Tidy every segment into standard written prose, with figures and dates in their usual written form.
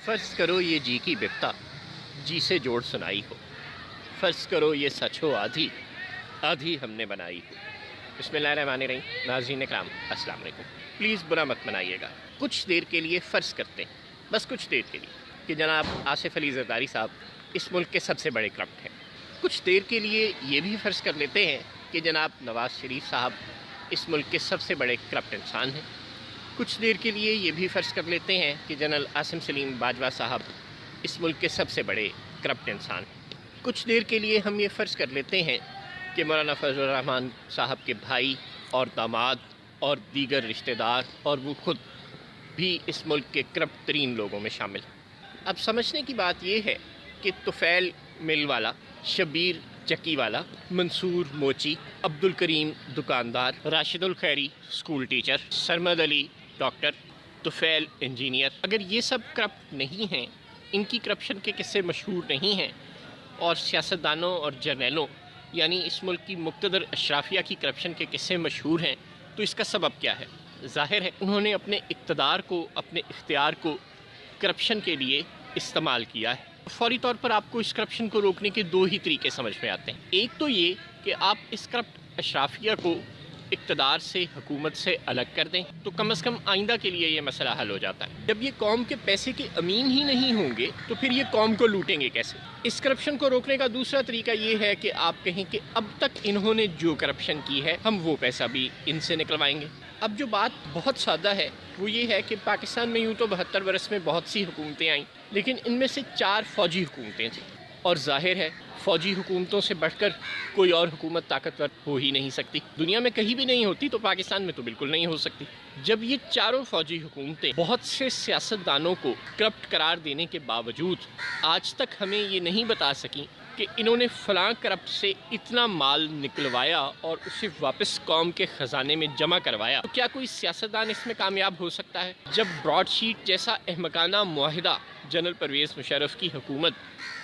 فرض کرو یہ جی کی بپتا جی سے جوڑ سنائی ہو، فرض کرو یہ سچ ہو آدھی آدھی ہم نے بنائی ہو۔ بسم اللہ الرحمن الرحیم۔ ناظرین کرام السلام علیکم، پلیز برا مت منائیے گا۔ کچھ دیر کے لیے فرض کرتے ہیں، بس کچھ دیر کے لیے، کہ جناب آصف علی زرداری صاحب اس ملک کے سب سے بڑے کرپٹ ہیں۔ کچھ دیر کے لیے یہ بھی فرض کر لیتے ہیں کہ جناب نواز شریف صاحب اس ملک کے سب سے بڑے کرپٹ انسان ہیں۔ کچھ دیر کے لیے یہ بھی فرض کر لیتے ہیں کہ جنرل عاصم سلیم باجوہ صاحب اس ملک کے سب سے بڑے کرپٹ انسان ہیں۔ کچھ دیر کے لیے ہم یہ فرض کر لیتے ہیں کہ مولانا فضل الرحمان صاحب کے بھائی اور داماد اور دیگر رشتہ دار اور وہ خود بھی اس ملک کے کرپٹ ترین لوگوں میں شامل ہیں۔ اب سمجھنے کی بات یہ ہے کہ طفیل مل والا، شبیر چکی والا، منصور موچی، عبد الکریم دکاندار، راشد الخیری اسکول ٹیچر، سرمد علی ڈاکٹر، طفیل انجینئر، اگر یہ سب کرپٹ نہیں ہیں، ان کی کرپشن کے قصے مشہور نہیں ہیں، اور سیاستدانوں اور جرنیلوں یعنی اس ملک کی مقتدر اشرافیہ کی کرپشن کے قصے مشہور ہیں، تو اس کا سبب کیا ہے؟ ظاہر ہے انہوں نے اپنے اقتدار کو، اپنے اختیار کو کرپشن کے لیے استعمال کیا ہے۔ فوری طور پر آپ کو اس کرپشن کو روکنے کے دو ہی طریقے سمجھ میں آتے ہیں۔ ایک تو یہ کہ آپ اس کرپٹ اشرافیہ کو اقتدار سے، حکومت سے الگ کر دیں، تو کم از کم آئندہ کے لیے یہ مسئلہ حل ہو جاتا ہے۔ جب یہ قوم کے پیسے کے امین ہی نہیں ہوں گے تو پھر یہ قوم کو لوٹیں گے کیسے؟ اس کرپشن کو روکنے کا دوسرا طریقہ یہ ہے کہ آپ کہیں کہ اب تک انہوں نے جو کرپشن کی ہے ہم وہ پیسہ بھی ان سے نکلوائیں گے۔ اب جو بات بہت سادہ ہے وہ یہ ہے کہ پاکستان میں یوں تو 72 برس میں بہت سی حکومتیں آئیں، لیکن ان میں سے 4 فوجی حکومتیں تھیں، اور ظاہر ہے فوجی حکومتوں سے بڑھ کر کوئی اور حکومت طاقتور ہو ہی نہیں سکتی۔ دنیا میں کہیں بھی نہیں ہوتی تو پاکستان میں تو بالکل نہیں ہو سکتی۔ جب یہ چاروں فوجی حکومتیں بہت سے سیاستدانوں کو کرپٹ قرار دینے کے باوجود آج تک ہمیں یہ نہیں بتا سکیں کہ انہوں نے فلاں کرپٹ سے اتنا مال نکلوایا اور اسے واپس قوم کے خزانے میں جمع کروایا، تو کیا کوئی سیاستدان اس میں کامیاب ہو سکتا ہے؟ جب براڈ شیٹ جیسا احمقانہ معاہدہ جنرل پرویز مشرف کی حکومت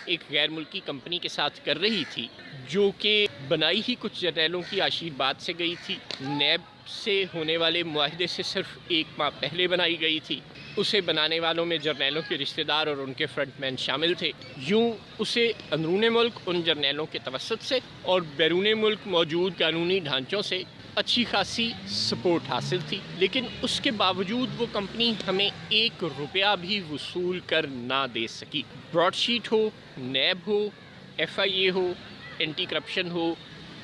ایک غیر ملکی کمپنی کے ساتھ کر رہی تھی، جو کہ بنائی ہی کچھ جرنیلوں کی آشیرواد سے گئی تھی، نیب سے ہونے والے معاہدے سے صرف 1 ماہ پہلے بنائی گئی تھی، اسے بنانے والوں میں جرنیلوں کے رشتہ دار اور ان کے فرنٹ مین شامل تھے، یوں اسے اندرون ملک ان جرنیلوں کے توسط سے اور بیرون ملک موجود قانونی ڈھانچوں سے اچھی خاصی سپورٹ حاصل تھی، لیکن اس کے باوجود وہ کمپنی ہمیں 1 روپیہ بھی وصول کر نہ دے سکی۔ براڈ شیٹ ہو، نیب ہو، FIA ہو، اینٹی کرپشن ہو،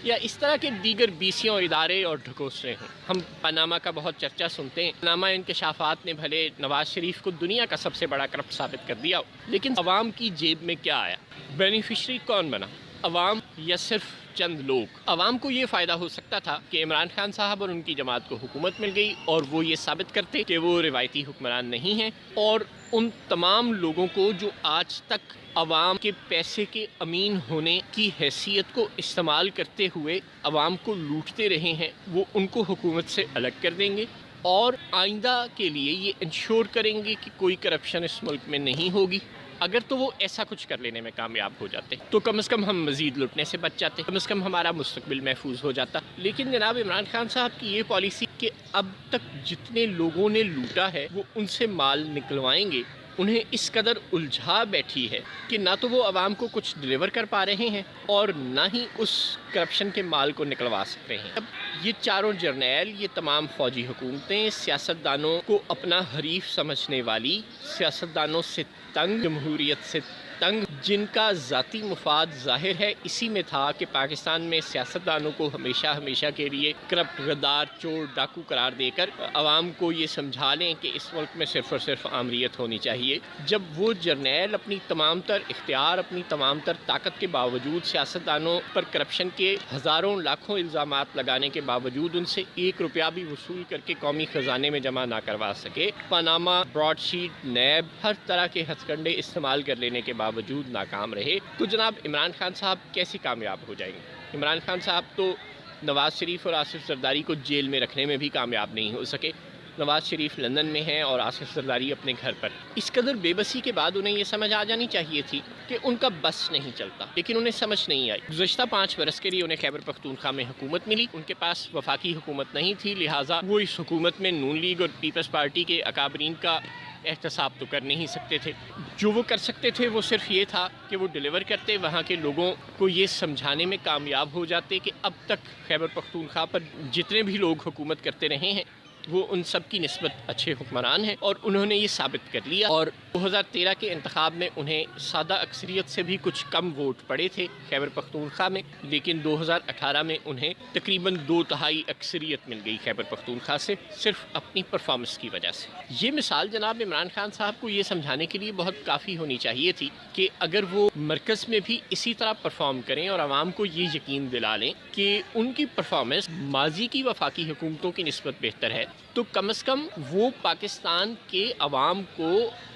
یا اس طرح کے دیگر بیسیوں ادارے اور ڈھکوسلے ہیں۔ ہم پاناما کا بہت چرچا سنتے ہیں۔ پاناما انکشافات نے بھلے نواز شریف کو دنیا کا سب سے بڑا کرپٹ ثابت کر دیا، لیکن عوام کی جیب میں کیا آیا؟ بینیفیشری کون بنا؟ عوام یا صرف چند لوگ؟ عوام کو یہ فائدہ ہو سکتا تھا کہ عمران خان صاحب اور ان کی جماعت کو حکومت مل گئی اور وہ یہ ثابت کرتے کہ وہ روایتی حکمران نہیں ہیں، اور ان تمام لوگوں کو جو آج تک عوام کے پیسے کے امین ہونے کی حیثیت کو استعمال کرتے ہوئے عوام کو لوٹتے رہے ہیں، وہ ان کو حکومت سے الگ کر دیں گے، اور آئندہ کے لیے یہ انشور کریں گے کہ کوئی کرپشن اس ملک میں نہیں ہوگی۔ اگر تو وہ ایسا کچھ کر لینے میں کامیاب ہو جاتے تو کم از کم ہم مزید لوٹنے سے بچ جاتے، کم از کم ہمارا مستقبل محفوظ ہو جاتا۔ لیکن جناب عمران خان صاحب کی یہ پالیسی کہ اب تک جتنے لوگوں نے لوٹا ہے وہ ان سے مال نکلوائیں گے، انہیں اس قدر الجھا بیٹھی ہے کہ نہ تو وہ عوام کو کچھ ڈلیور کر پا رہے ہیں اور نہ ہی اس کرپشن کے مال کو نکلوا سک رہے ہیں۔ اب یہ چاروں جرنیل، یہ تمام فوجی حکومتیں سیاستدانوں کو اپنا حریف سمجھنے والی، سیاستدانوں سے تنگ، جمہوریت سے تنگ، جن کا ذاتی مفاد ظاہر ہے اسی میں تھا کہ پاکستان میں سیاستدانوں کو ہمیشہ کے لیے کرپٹ، غدار، چور، ڈاکو قرار دے کر عوام کو یہ سمجھا لیں کہ اس ملک میں صرف اور صرف آمریت ہونی چاہیے۔ جب وہ جرنیل اپنی تمام تر اختیار، اپنی تمام تر طاقت کے باوجود سیاستدانوں پر کرپشن کے ہزاروں لاکھوں الزامات لگانے کے باوجود ان سے 1 روپیہ بھی وصول کر کے قومی خزانے میں جمع نہ کروا سکے، پاناما، براڈ شیٹ، نیب، ہر طرح کے ہتھ کنڈے استعمال کر لینے کے باوجود ناکام رہے، تو جناب عمران خان صاحب کیسے کامیاب ہو جائیں گے؟ عمران خان صاحب تو نواز شریف اور آصف زرداری کو جیل میں رکھنے میں بھی کامیاب نہیں ہو سکے۔ نواز شریف لندن میں ہیں اور آصف زرداری اپنے گھر پر۔ اس قدر بے بسی کے بعد انہیں یہ سمجھ آ جانی چاہیے تھی کہ ان کا بس نہیں چلتا، لیکن انہیں سمجھ نہیں آئی۔ گزشتہ 5 برس کے لیے انہیں خیبر پختونخوا میں حکومت ملی، ان کے پاس وفاقی حکومت نہیں تھی، لہٰذا وہ اس حکومت میں نون لیگ اور پیپلز پارٹی کے اکابرین کا احتساب تو کر نہیں سکتے تھے. جو وہ کر سکتے تھے وہ صرف یہ تھا کہ وہ ڈیلیور کرتے، وہاں کے لوگوں کو یہ سمجھانے میں کامیاب ہو جاتے کہ اب تک خیبر پختونخوا پر جتنے بھی لوگ حکومت کرتے رہے ہیں وہ ان سب کی نسبت اچھے حکمران ہیں، اور انہوں نے یہ ثابت کر لیا. اور 2013 کے انتخاب میں انہیں سادہ اکثریت سے بھی کچھ کم ووٹ پڑے تھے خیبر پختونخوا میں، لیکن 2018 میں انہیں تقریباً 2/3 اکثریت مل گئی خیبر پختونخوا سے، صرف اپنی پرفارمنس کی وجہ سے. یہ مثال جناب عمران خان صاحب کو یہ سمجھانے کے لیے بہت کافی ہونی چاہیے تھی کہ اگر وہ مرکز میں بھی اسی طرح پرفارم کریں اور عوام کو یہ یقین دلا لیں کہ ان کی پرفارمنس ماضی کی وفاقی حکومتوں کی نسبت بہتر ہے، تو کم از کم وہ پاکستان کے عوام کو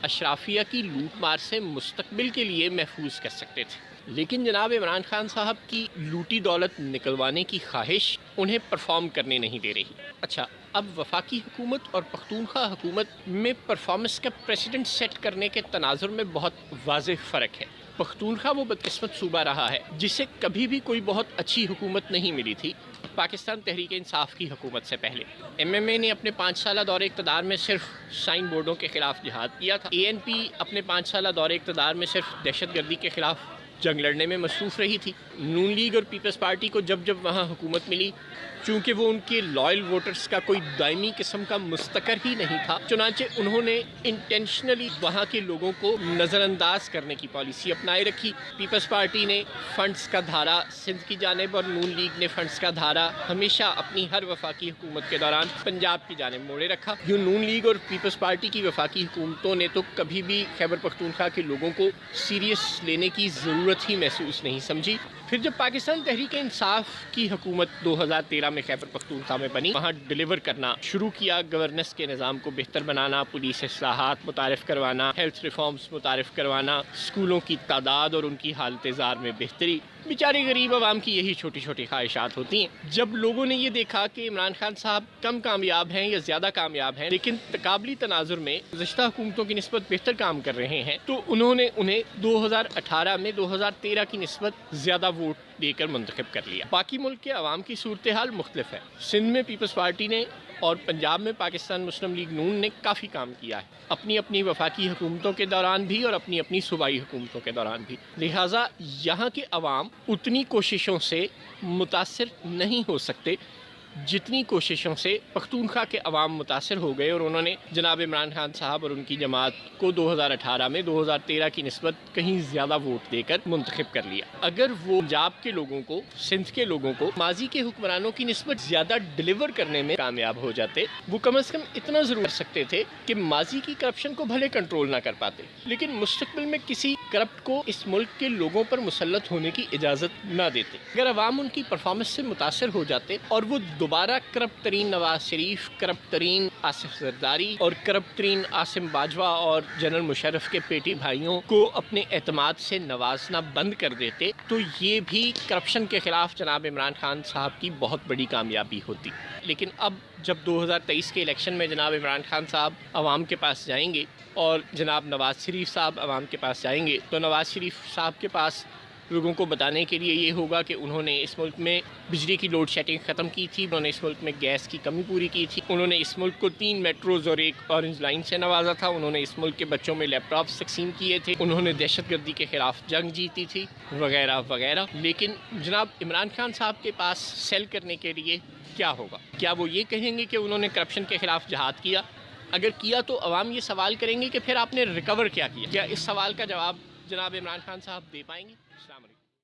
اشرافیہ کی لوٹ مار سے مستقبل کے لیے محفوظ کر سکتے تھے. لیکن جناب عمران خان صاحب کی لوٹی دولت نکلوانے کی خواہش انہیں پرفارم کرنے نہیں دے رہی. اچھا، اب وفاقی حکومت اور پختونخوا حکومت میں پرفارمنس کا پریسیڈنٹ سیٹ کرنے کے تناظر میں بہت واضح فرق ہے. پختونخوا وہ بدقسمت صوبہ رہا ہے جسے کبھی بھی کوئی بہت اچھی حکومت نہیں ملی تھی پاکستان تحریک انصاف کی حکومت سے پہلے. ایم ایم اے نے اپنے 5 سالہ دور اقتدار میں صرف سائن بورڈوں کے خلاف جہاد کیا تھا. اے این پی اپنے 5 سالہ دور اقتدار میں صرف دہشت گردی کے خلاف جنگ لڑنے میں مصروف رہی تھی. نون لیگ اور پیپلز پارٹی کو جب وہاں حکومت ملی، چونکہ وہ ان کے لائل ووٹرز کا کوئی دائمی قسم کا مستقر ہی نہیں تھا، چنانچہ انہوں نے انٹینشنلی وہاں کے لوگوں کو نظر انداز کرنے کی پالیسی اپنائے رکھی. پیپلز پارٹی نے فنڈز کا دھارا سندھ کی جانب اور نون لیگ نے فنڈز کا دھارا ہمیشہ اپنی ہر وفاقی حکومت کے دوران پنجاب کی جانب موڑے رکھا. یوں نون لیگ اور پیپلز پارٹی کی وفاقی حکومتوں نے تو کبھی بھی خیبر پختونخوا کے لوگوں کو سیریس لینے کی ضرورت ہی محسوس نہیں سمجھی. پھر جب پاکستان تحریک انصاف کی حکومت 2013 میں خیبر پختونخوا میں بنی، وہاں ڈیلیور کرنا شروع کیا، گورننس کے نظام کو بہتر بنانا، پولیس اصلاحات متعارف کروانا، ہیلتھ ریفارمز متعارف کروانا، اسکولوں کی تعداد اور ان کی حالت زار میں بہتری. بیچارے غریب عوام کی یہی چھوٹی چھوٹی خواہشات ہوتی ہیں. جب لوگوں نے یہ دیکھا کہ عمران خان صاحب کم کامیاب ہیں یا زیادہ کامیاب ہیں لیکن تقابلی تناظر میں گزشتہ حکومتوں کی نسبت بہتر کام کر رہے ہیں، تو انہوں نے انہیں 2018 میں 2013 کی نسبت زیادہ ووٹ دے کر منتخب کر لیا. باقی ملک کے عوام کی صورتحال مختلف ہے. سندھ میں پیپلز پارٹی نے اور پنجاب میں پاکستان مسلم لیگ نون نے کافی کام کیا ہے، اپنی اپنی وفاقی حکومتوں کے دوران بھی اور اپنی اپنی صوبائی حکومتوں کے دوران بھی. لہٰذا یہاں کے عوام اتنی کوششوں سے متاثر نہیں ہو سکتے جتنی کوششوں سے پختونخوا کے عوام متاثر ہو گئے، اور انہوں نے جناب عمران خان صاحب اور ان کی جماعت کو 2018 میں 2013 کی نسبت کہیں زیادہ ووٹ دے کر منتخب کر لیا. اگر وہ پنجاب کے لوگوں کو، سندھ کے لوگوں کو ماضی کے حکمرانوں کی نسبت زیادہ ڈیلیور کرنے میں کامیاب ہو جاتے، وہ کم از کم اتنا ضرور کر سکتے تھے کہ ماضی کی کرپشن کو بھلے کنٹرول نہ کر پاتے لیکن مستقبل میں کسی کرپٹ کو اس ملک کے لوگوں پر مسلط ہونے کی اجازت نہ دیتے. اگر عوام ان کی پرفارمنس سے متاثر ہو جاتے اور وہ دوبارہ کرپٹ ترین نواز شریف، کرپٹ ترین آصف زرداری اور کرپٹ ترین عاصم باجوہ اور جنرل مشرف کے پیٹی بھائیوں کو اپنے اعتماد سے نوازنا بند کر دیتے، تو یہ بھی کرپشن کے خلاف جناب عمران خان صاحب کی بہت بڑی کامیابی ہوتی. لیکن اب جب 2023 کے الیکشن میں جناب عمران خان صاحب عوام کے پاس جائیں گے اور جناب نواز شریف صاحب عوام کے پاس جائیں گے، تو نواز شریف صاحب کے پاس لوگوں کو بتانے کے لیے یہ ہوگا کہ انہوں نے اس ملک میں بجلی کی لوڈ شیڈنگ ختم کی تھی، انہوں نے اس ملک میں گیس کی کمی پوری کی تھی، انہوں نے اس ملک کو 3 میٹروز اور 1 اورنج لائن سے نوازا تھا، انہوں نے اس ملک کے بچوں میں لیپ ٹاپس تقسیم کیے تھے، انہوں نے دہشت گردی کے خلاف جنگ جیتی تھی، وغیرہ وغیرہ. لیکن جناب عمران خان صاحب کے پاس سیل کرنے کے لیے کیا ہوگا؟ کیا وہ یہ کہیں گے کہ انہوں نے کرپشن کے خلاف جہاد کیا؟ اگر کیا تو عوام یہ سوال کریں گے کہ پھر آپ نے ریکور کیا؟ کیا اس سوال کا جواب جناب عمران خان صاحب دے پائیں گے؟ السلام علیکم.